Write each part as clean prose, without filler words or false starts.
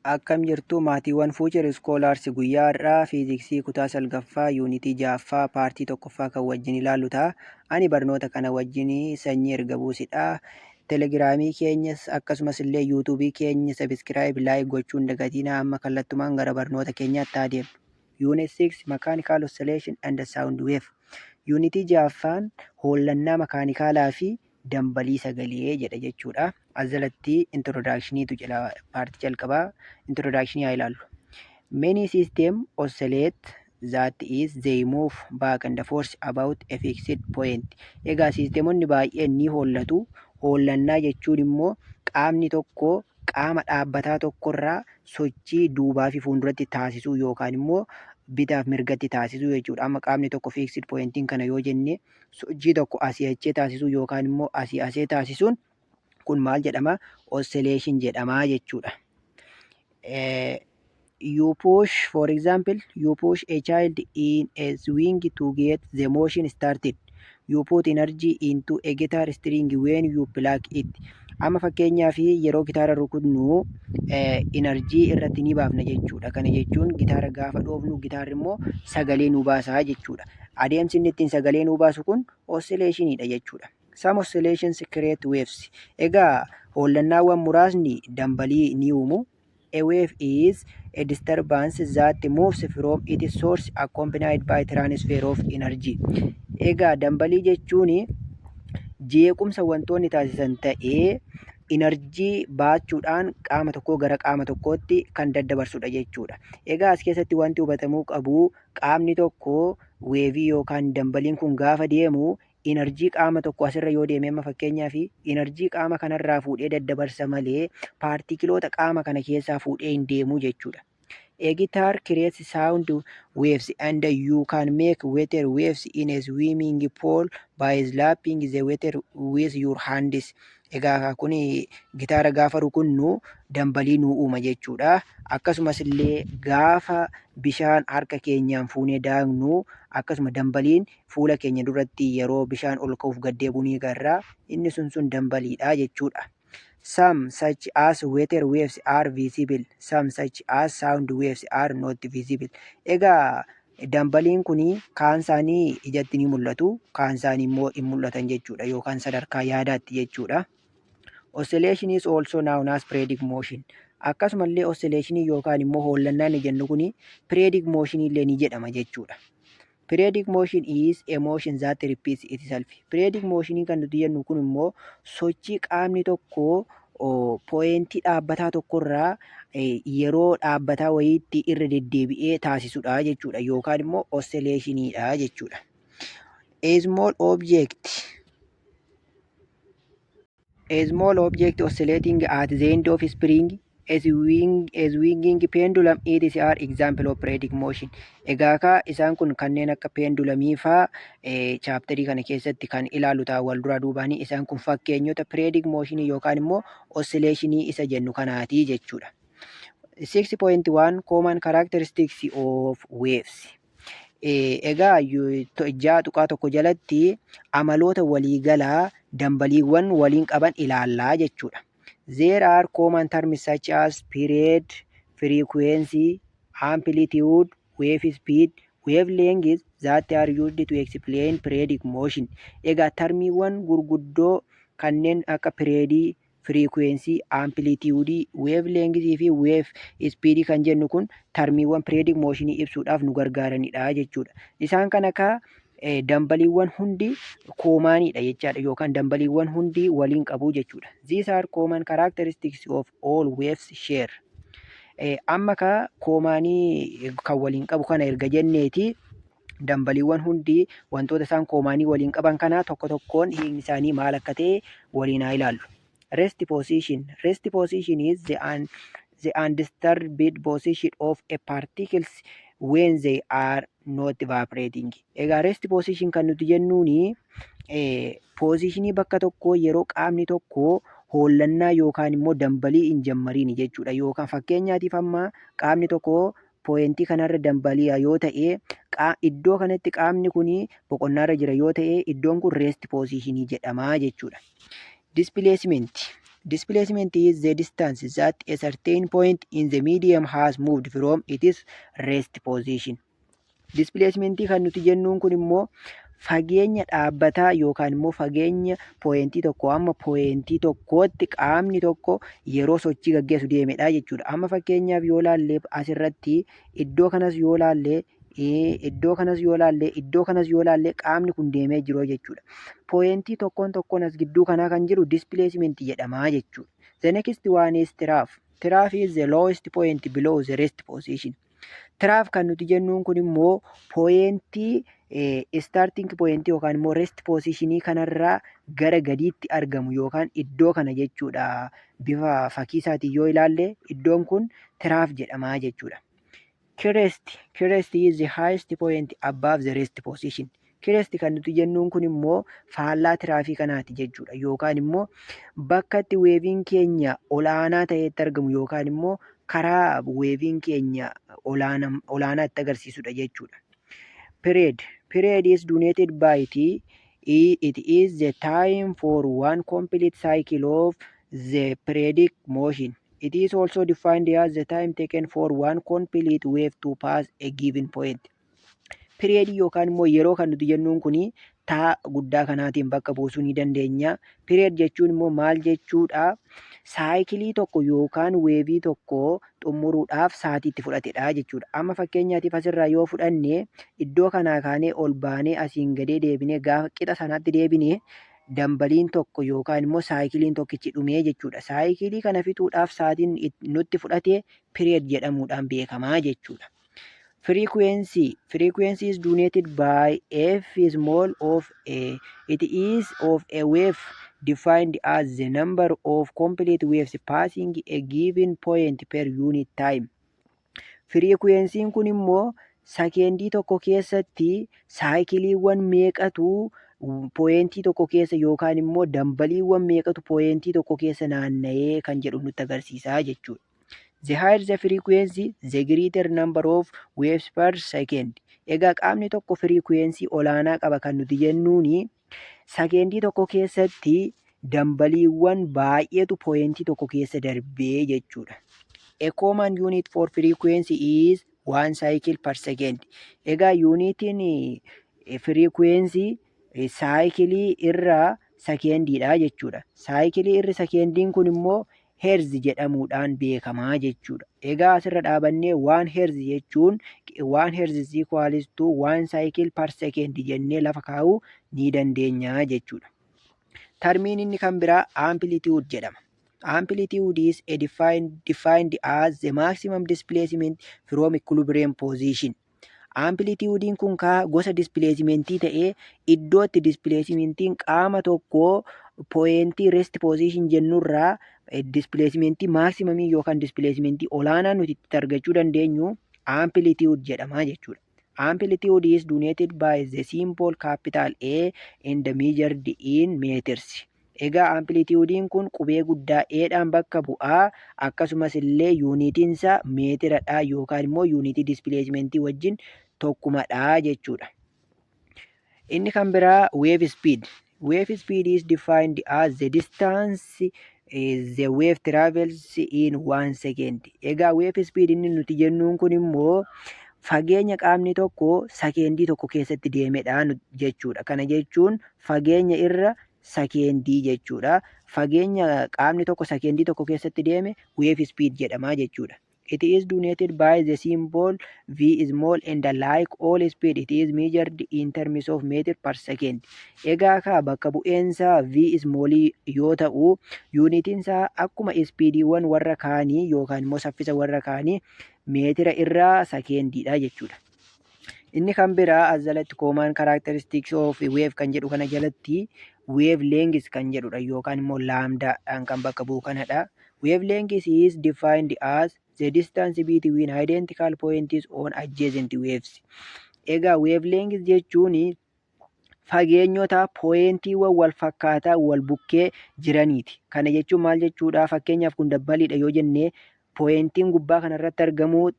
Akkam jirtu maatiiwwan Fuuchar Iskoolaars guyyaa har'aa fiiziksii kutaa salgaffaa yuunitii 6ffaa paartii 1ffaa kan wajjin ilaallu ta'a. Ani barnoota kana wajjin sanyii erga buusidha. Telegiraamii keenyas akkasumas illee yuutuubii keenya sabiskiraayib laayik gochuun dagatinaa amma kallattumaan gara barnoota keenyaatti adeemu. Unit 6 Mechanical Oscillation and Sound Wave. Yuunitii 6ffaan hollannaa makaanikaalaa fi dambalii sagalee jedha jechuudha. As jalatti introdaakshiniitu jira paartii jalqabaa. Introdakshinii haa ilaallu. Many system oscillate that is they move back and forth about a fixed point. Egaa siisteemonni baay'een ni hollatu. Hollannaa jechuun immoo qaamni tokko qaama dhaabbataa tokkorraa sochii duubaa fi fuulduratti taasisuu yookaan immoo bitaaf mirgatti taasisuu jechuudha. Amma qaamni tokko fixed pointiin kana yoo jenne sochii tokko asii achee taasisuu yookaan immoo asii asee taasisuun kun maal jedhama? Oscillation jedhama jechuudha. You push, for example, you push a child in a swing to get the motion started. You put energy into a guitar string when you pluck it. Amma fakkeenyaaf yeroo gitaara rukutnu enerjii irratti ni baafna jechuudha. Kana jechuun gitaara gaafa dhoofnu gitaarri immoo sagalee nu baasaa jechuudha. Adeemsi inni ittiin sagalee nu baasu kun oscillationidha jechuudha. Some oscillations create waves. Egaa hollannaawwan muraasni dambalii ni uumu. A wave is a disturbance that moves from its source accompanied by transfer of energy. Egaa dambalii jechuun jeequmsa wantoonni taasisan ta'ee enerjii baachuudhaan qaama tokkoo gara qaama tokkootti kan daddabarsudha jechuudha. Egaa as keessatti wanti hubatamuu qabu qaamni tokko weevii yookaan dambaliin kun gaafa deemu enerjii qaama tokko asirra yoo deeme amma fakkeenyaaf enerjii qaama kanarraa fuudhee daddabarsa malee paartikiloota qaama kana keessaa fuudhee hin deemu jechuudha. A guitar creates sound waves and you can make water waves in a swimming pool by slapping the water with your hands. Egaa kun gitaara gaafa rukunnu dambalii nu uuma jechuudha. Akkasumas illee gaafa bishaan harka keenyaan fuunee daaknu akkasuma dambaliin fuula keenya duratti yeroo bishaan ol ka'uuf gad deebi'u ni agarra. Inni sun dambaliidha jechuudha. Some such as water waves are visible. Some such as sound waves are not visible. Egaa dambaliin kun kaan isaanii ijatti ni mul'atu, kaan isaanii immoo hin mul'atan jechuudha yookaan sadarkaa yaadaatti jechuudha. Oscillation is also known as periodic motion. Akkasumallee oscillationii yookaan immoo hollannaa ni jennu kun periodic motion illee ni jedhama jechuudha. Periodic motion is a motion that repeats itself. Periodic motion kan nuti jennu kun immoo sochii qaamni tokko pooyintii dhaabbataa tokkorraa yeroo dhaabbataa wayiitti irra deddeebi'ee taasisudha jechuudha yookaan immoo oscillationidha jechuudha. A small object oscillating at the end of spring, a swinging pendulum, it are example of periodic motion. Egaa ka isaan kun kanneen akka pendulamii faa chaaptarii kana keessatti kan ilaalu ta'a wal duraa duubaanii isaan kun fakkeenyota periodic motion yookaan immoo oscillationii isa jennu kanaati jechuudha. 6.1 Common characteristics of waves. Egaa tuqaa tokko jalatti amaloota waliigalaa dambaliiwwan waliin qaban ilaallaa jechuudha. There are common terms such as period, frequency, amplitude, wave speed, wavelength that are used to explain periodic motion. Egaa termiiwwan gurguddoo kanneen akka periodii, frequency, amplitude, wavelength fi wave speed kan jennu kun termiiwwan periodic motion ibsuudhaaf nu gargaaranidha jechuudha. Isaan kan akka dambaliiwwan hundi koomaanidha jechaadha yookaan dambaliiwwan hundi waliin qabu jechuudha. These are common characteristics of all waves share. Amma ka koomaanii kan waliin qabu kana erga jenneeti dambaliiwwan hundi wantoota isaan koomaanii waliin qaban kana tokko tokkoon hiikni isaanii maal akka ta'e waliin haa ilaallu. Rest position. Rest position is the undisturbed position of a particles when they are not vibrating. Egaa rest position kan nuti jennuuni positionii bakka tokko yeroo qaamni tokko hollannaa yookaan immoo dambalii hin jammariin jechuudha. Yookaan fakkeenyaatiif amma qaamni tokko pooyintii kanarra dambali'a yoo ta'e iddoo kanatti qaamni kun boqonnaarra jira yoo ta'e iddoon kun rest positionii jedhama jechuudha. Displacement. Displacement is the distance that a certain point in the medium has moved from its rest position. Displacement kan nuti jennuun kun immoo fageenya dhaabbataa yookaan immoo fageenya pooyentii tokko amma pooyentii tokkootti qaamni tokko yeroo sochii gaggeessu deemedha jechuudha. Amma fakkeenyaaf yoo laallee asirratti iddoo kanas yoo laallee iddoo kanas yoo laallee qaamni kun deemee jiru jechuudha. Pooyentii tokkoon as gidduu kanaa kan jiru displacement jedhama jechuudha. The next one is trough. Trough is the lowest point below the rest position. Trough kan nuti jennuun kun immoo pooyentii starting pooyentii yookaan immoo rest positionii kanarraa gara gadiitti argamu yookaan iddoo kana jechuudha. Bifa fakkii isaatiin yoo ilaalle iddoon kun trough jedhama jechuudha. Crest is the highest point above the rest position. Crest kan nuti jennuun kun immoo faallaa tiraafii kanaati jechuudha. Yookaan immoo bakka itti weeviin keenya olaanaa ta'etti argamu yookaan immoo karaa weeviin keenya olaanaa itti agarsiisudha jechuudha. Period is denoted by T. It is the time for one complete cycle of the periodic motion. It is also defined as the time taken for one complete wave to pass a given point. Period yookaan immoo yeroo kan nuti jennuun kun taa guddaa kanaatiin bakka buusuu ni dandeenya. Period jechuun immoo maal jechuudha? Saayikilii tokko yookaan weevii tokko xumuruudhaaf sa'atii itti fudhatedha jechuudha. Amma fakkeenyaatiif asirraa yoo fudhanne iddoo kanaa kaanee ol baanee asiin gadee deebinee gaafa qixa sanaatti deebinee dambaliin tokko yookaan immoo saayikiliin tokkichi dhumee jechuudha. Saayikilii kana fixuudhaaf sa'aatiin nutti fudhate period jedhamuudhaan beekamaa jechuudha. Frequency is denoted by f small of a. It is of a wave defined as the number of complete waves passing a given point per unit time. Frequency'n kun immoo sakendii tokko keessatti saayikiliiwwan meeqatu pooyentii tokko keessa yookaan immoo dambaliiwwan meeqatu pooyentii tokko keessa naanna'ee kan jedhu nutti agarsiisaa jechuudha. The higher the frequency, the greater number of waves per second. Egaa qaamni tokko frequency olaanaa qaba kan nuti jennuuni sakendii tokko keessatti dambaliiwwan baay'eetu pooyentii tokko keessa darbee jechuudha. A common unit for frequency is 1 cycle per second. Egaa yuunitiin frequency saayikilii irra sekendiidha jechuudha. Saayikilii irra sekendiin kun immoo hertz jedhamuudhaan beekamaa jechuudha. Egaa asirra dhaabannee 1 hertz jechuun 1 hertz is equals to 1 cycle per second jennee lafa kaa'uu ni dandeenya jechuudha. Termiin inni kan biraa amplitude jedhama. Amplitude is defined as the maximum displacement from equilibrium position. Amplitude'n kun gosa displacementii ta'ee iddootti displacementiin qaama tokko pooyentii rest position jennurraa displacementii maximumii yookaan displacementii olaanaa nuti itti argachuu dandeenyu amplitude jedhama jechuudha. Amplitude is denoted by the symbol capital A and measured in meters. Egaa amplitude'n kun qubee guddaa Eedhaan bakka bu'aa akkasumas illee yuunitiinsa meetiradha yookaan immoo yuunitii displacementii wajjin tokkumadha jechuudha. Inni kan biraa wave speed. Wave speed is defined as the distance the wave travels in 1 second. Egaa wave speed inni nuti jennuun kun immoo fageenya qaamni tokko sakendii tokko keessatti deemedha jechuudha. Kana jechuun fageenya irra sakendii jechuudha. Fageenya qaamni tokko sakendii tokko keessatti deeme wave speed jedhama jechuudha. It is denoted by the symbol V small and like all speed it is measured in terms of meter per second. Egaa bakka bu'eensa V small yoo ta'u yuunitiinsa akkuma speediiwwan warra kaanii yookaan immoo saffisa warra kaanii meetira irraa sekendiidha jechuudha. Inni kan biraa as jalatti common characteristics of wave kan jedhu kana jalatti wave length kan jedhudha yookaan immoo laamdaadhaan kan bakka bu'u kanadha. Wave length is defined as the distance between identical points on adjacent waves. Egaa wave length jechuun fageenyota pooyentiiwwan wal fakkaataa wal bukkee jiraniiti. Kana jechuun maal jechuudha? Fakkeenyaaf kun dabbaliidha yoo jennee pooyentiin gubbaa kanarratti argamu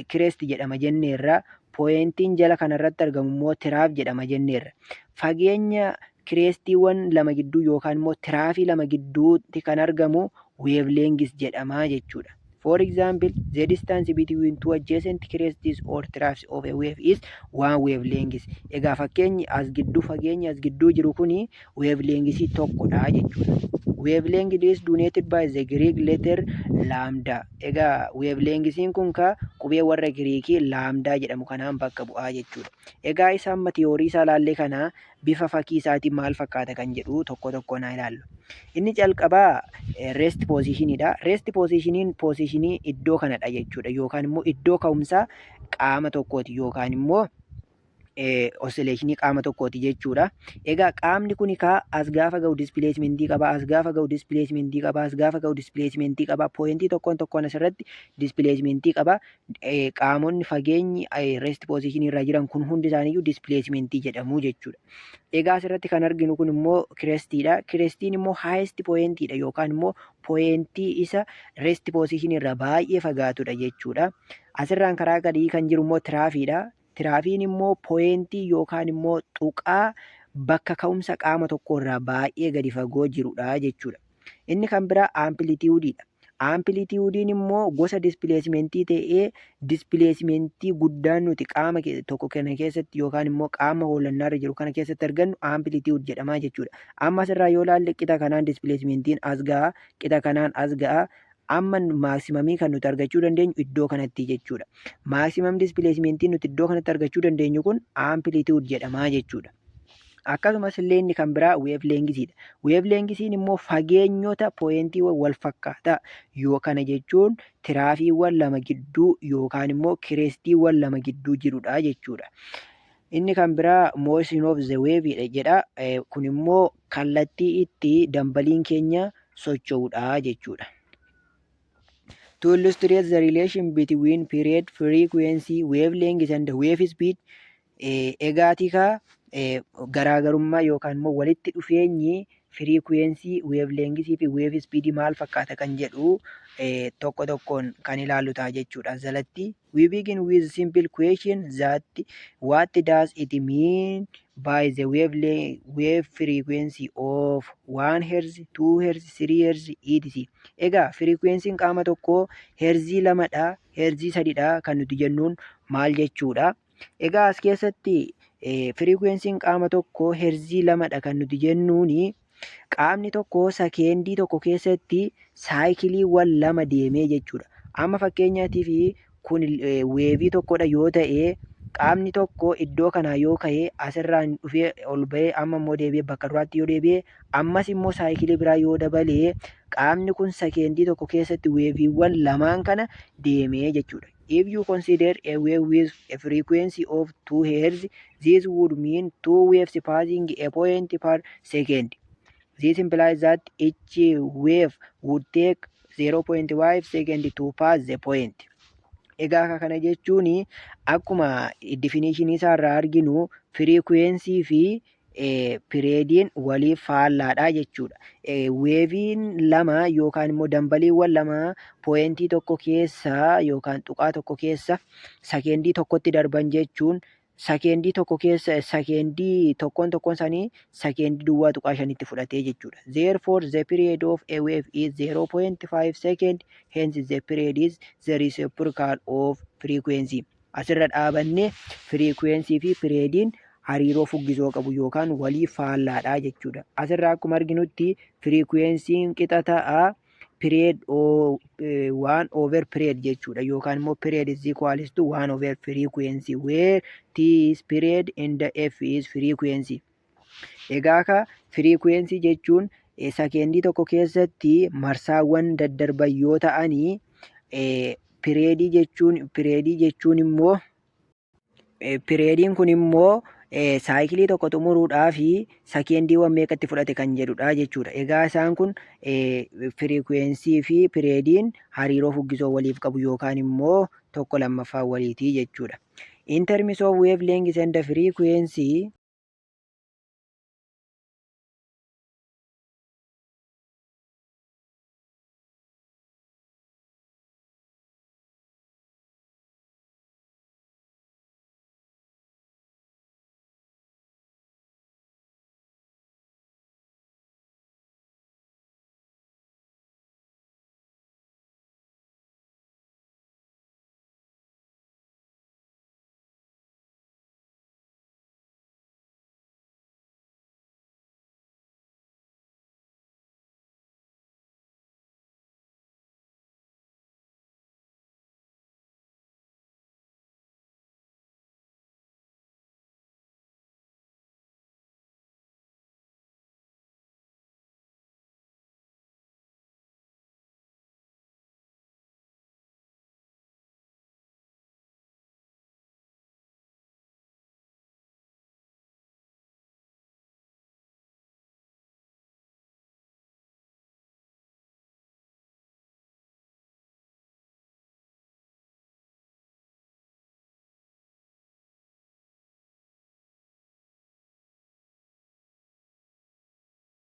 crest jedhama jenneerra. Pooyentiin jala kanarratti argamu immoo trough jedhama jenneerra. Fageenya kireestiiwwan lama gidduu yookaan immoo tiraafii lama gidduutti kan argamu wavelengths jedhama jechuudha. For example, the distance between two adjacent crests or troughs of a wave is 1 wavelength. Egaa fageenyi as gidduu jiru kuni wavelengths tokkodha jechuudha. Wavelength is denoted by the Greek letter lambda. Egaa wavelengthsiin kun qubee warra Giriikii lambda jedhamu kanaan bakka bu'aa jechuudha. Egaa isa amma tiyoorii isaa ilaallee kana bifa fakkii isaatiin maal fakkaata kan jedhu tokko tokkoon haa ilaallu. Inni calqabaa rest positionidha. Rest positionii iddoo kanadha jechuudha, yookaan immoo iddoo ka'umsaa qaama tokkooti yookaan immoo oscillationii qaama tokkooti jechuudha. Egaa qaamni kun as gaafa ga'u displacement qaba, as gaafa ga'u displacement qaba, as gaafa ga'u displacement qaba. Pointii tokkoon asirratti displacement qaba. Qaamonni fageenyi rest position irra jiran kun hundi isaaniiyyuu displacement jedhamu jechuudha. Egaa asirratti kan arginu kun immoo crestiidha. Crestiin immoo highest pointidha yookaan immoo pointii isa rest position irra baay'ee fagaatudha jechuudha. Asirraan karaa gadii kan jiru immoo tiraafiidha. Tiraafiin immoo pointii yookaan immoo tuqaa bakka ka'umsa qaama tokko irraa baay'ee gadi fagoo jirudha jechuudha. Inni kan biraa amplituudiidha. Amplituudiin immoo gosa displacement ta'ee displacement guddaan nuti qaama tokko kana keessatti yookaan immoo qaama hoollannaarra jiru kana keessatti argannu amplitude jedhama jechuudha. Amma asirraa yoo ilaalle qixa kanaan displacementiin as ga'a, qixa kanaan as ga'a. Amma maaksimaamii kan nuti argachuu dandeenyu iddoo kanatti jechuudha. Maaksimaam displacement nuti iddoo kanatti argachuu dandeenyu kun amplitude jedhama jechuudha. Akkasumas illee inni kan biraa wavelengthsiidha. Wavelengthsiin immoo fageenyota pointiiwwan wal fakkaataa kana jechuun tiraafiiwwan lama gidduu yookaan immoo kirestiiwwan lama gidduu jirudha jechuudha. Inni kan biraa motion of the wave jedha. Kun immoo kallattii itti dambaliin keenya socho'udha jechuudha. To illustrate the relation between period, frequency, wavelength and wave speed, egaatika garaagarummaa yookaan immoo walitti dhufeenyi frequency, wavelength fi wave speed maal fakkaata kan jedhu tokko tokkoon kan ilaallu ta'a jechuudha. Jalatti we begin with simple question that what does it mean by the wave frequency of 1 Hz, 2 Hz, 3 Hz, etc. Egaa frequency'n qaama tokko herzii 2dha, herzii 3dha kan nuti jennuun maal jechuudha. Egaa as keessatti frequency'n qaama tokko herzii 2dha kan nuti jennuuni. Qaamni tokko sekeendii tokko keessatti saayikiliiwwan 2 deemee jechuudha. Amma fakkeenyaatiif kun weevii tokkodha yoo ta'e qaamni tokko iddoo kanaa yoo ka'e asirraan dhufee ol ba'ee amma immoo deebi'ee bakka duraatti yoo deebi'ee ammas immoo saayikilii biraa yoo dabalee qaamni kun sekeendii tokko keessatti weeviiwwan lamaan kana deemee jechuudha. If you consider a wave with a frequency of 2 Hz, this would mean 2 waves passing a point per second. This implies that each wave would take 0.5 seconds to pass the point. Egaa kana jechuun akkuma definition isaa irraa arginu frequency fi periodiin waliif faallaadha jechuudha. Weeviin lama yookaan immoo dambaliiwwan lama pointii tokko keessa yookaan tuqaa tokko keessa sekeendii tokkotti darban jechuun sekeendii tokko keessa sekeendii tokkoon isaanii sekeendii duwwaa tuqaa 5tti fudhatee jechuudha. Therefore the period of a wave is 0.5 second, hence the period is the reciprocal of frequency. Asirra dhaabanne frequency fi periodiin hariiroo fuggisoo qabu yookaan walii faallaadha jechuudha. Asirraa akkuma arginutti frequency'n qixa ta'a period 1 over period jechuudha yookaan immoo period is equals to 1 over frequency where t is period and f is frequency. Egaa frequency jechuun sekeendii tokko keessatti marsaawwan daddarban yoo ta'anii periodii jechuun immoo periodiin kun immoo saayikilii tokko xumuruudhaa fi sekeendiiwwan meeqatti fudhate kan jedhudha jechuudha. Egaa isaan kun frequency fi periodiin hariiroo fuggisoo waliif qabu yookaan immoo tokko lammaffaa waliitii jechuudha. In terms of wavelength and frequency,